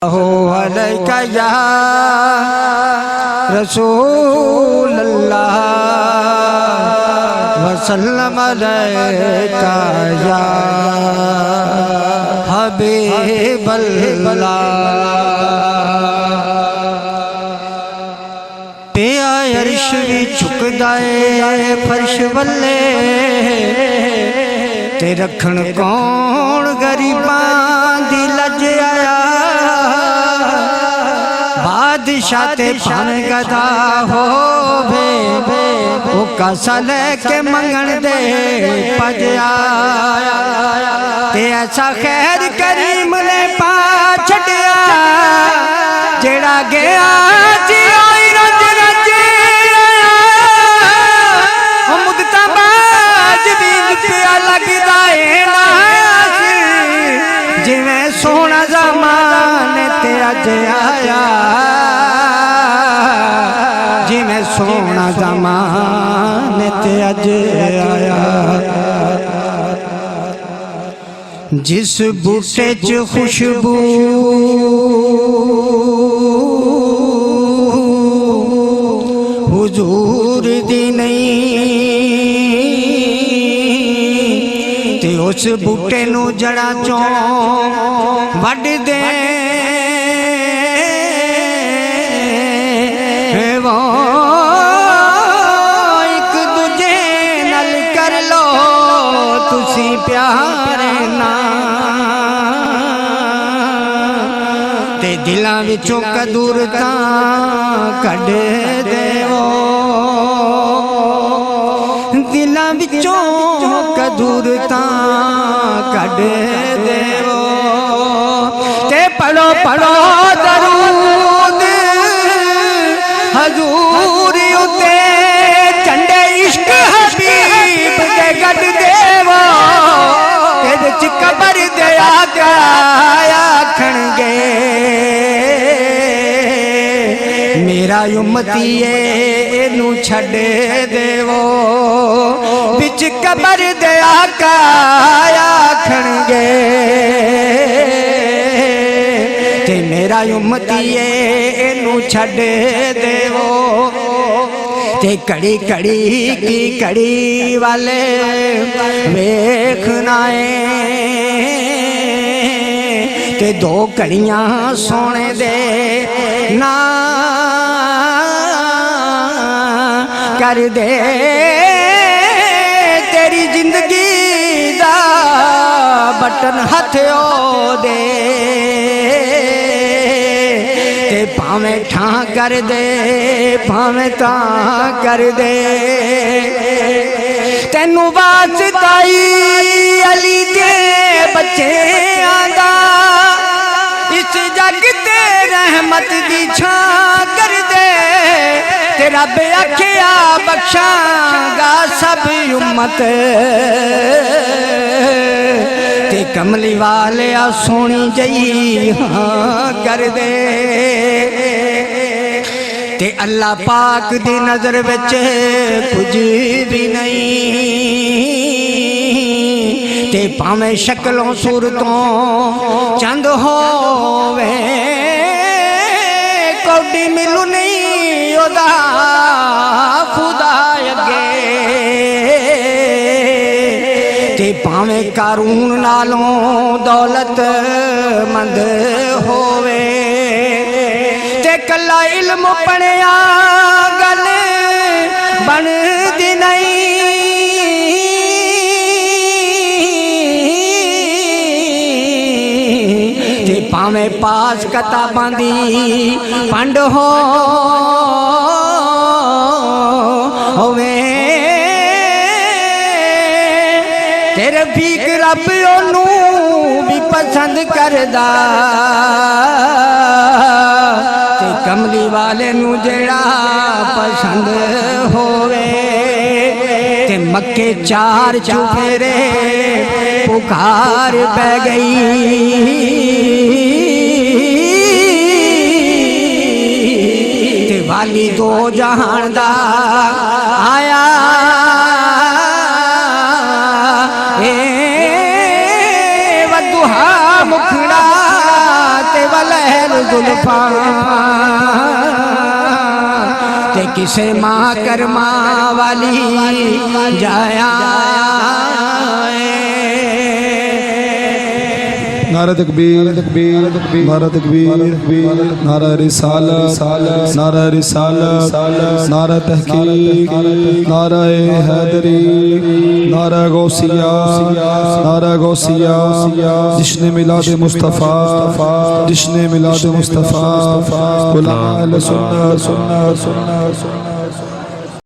अलैका या रसूल अल्लाह वसल्लम अलैका या हबीब अल्लाह। ते अर्श भी झुकदा है फर्श वल्ले, ते रखण कौन गरीबां दी लज आया। बादशाह ते भावें गदा होवे, ओ कासा लेके मंगण दे भज आया। ते ऐसा खैर करीम ने पा छड्या, जेड़ा गया जी आई रज रज मुदता बाज भी पिया लगदा है नास, जिवें सोहना ज़माने ते अज आया, जिवें सोहना ज़माने ते अज आया। जिस बूटे च खुशबू हुजूर दी नहीं, ते उस बूटे नू जड़ा चों वड दे वो एक दूजे नल कर लो तुसी प्यार ना, ते दिलां विचों कदूरतां कढ देवो, दिलां विचों कदूरतां कढ देवो। ते पढ़ो पढ़ो दरूद हजूर उते, झंडे इश्क हबीब दे गड देवो। तेरे च कबर दे आका आखणगे मेरा उम्मती एनू छड्ड देवो। बिच कबर दे आका आखणगे ते मेरा उम्मती एनू छड्ड देवो। ते कड़ी कड़ी की कड़ी वाले वेखना है, ते दो कड़ियां सोने दे ना कर दे, तेरी जिंदगी दा बटन हथो दे, ते भावें ठां कर दे भावें तां कर दे। तेनू वास्ताई अली दे बच्चे आंदा, इस जग ते रहमत दी छां कर दे, तेरा बेअखिया बख्शांगा सब उम्मत। ते कमली वाले आ सोनी जई हाँ कर दे, ते अल्लाह पाक दी नजर विच कुछ भी नहीं, ते भावें शक्लों सूरतों चंद होवे, कौडी मिलू नहीं ओदा खुदा अगे। ते भावें कारून नालों दौलत मंद होवे, ते कला इल्म पढ़िया गल बनदी नहीं, ते भावें पास किताबां दी पंड होवे, तेरे फीक रब ओनू भी पसंद करदा, ते कमली वाले नू जेड़ा पसंद होवे। ते मक्के चार चुफेरे पुकार पै गई, ते वाली दो जहान दा आया वदुहा मुखड़ा ते वलहल वफा ते किसे माँ करमा वाली जाया। नारा तकबीर, नारा तकबीर, नारा रिसालत, नारा रिसालत, नारा तहकीक, नारा हैदरी, नारा गौसिया, नारा गौसिया। जिसने मिलाद मुस्तफ़ा, जिसने मिलाद मुस्तफ़ा, सुन्नत सुन्नत सुन्नत सुन्नत।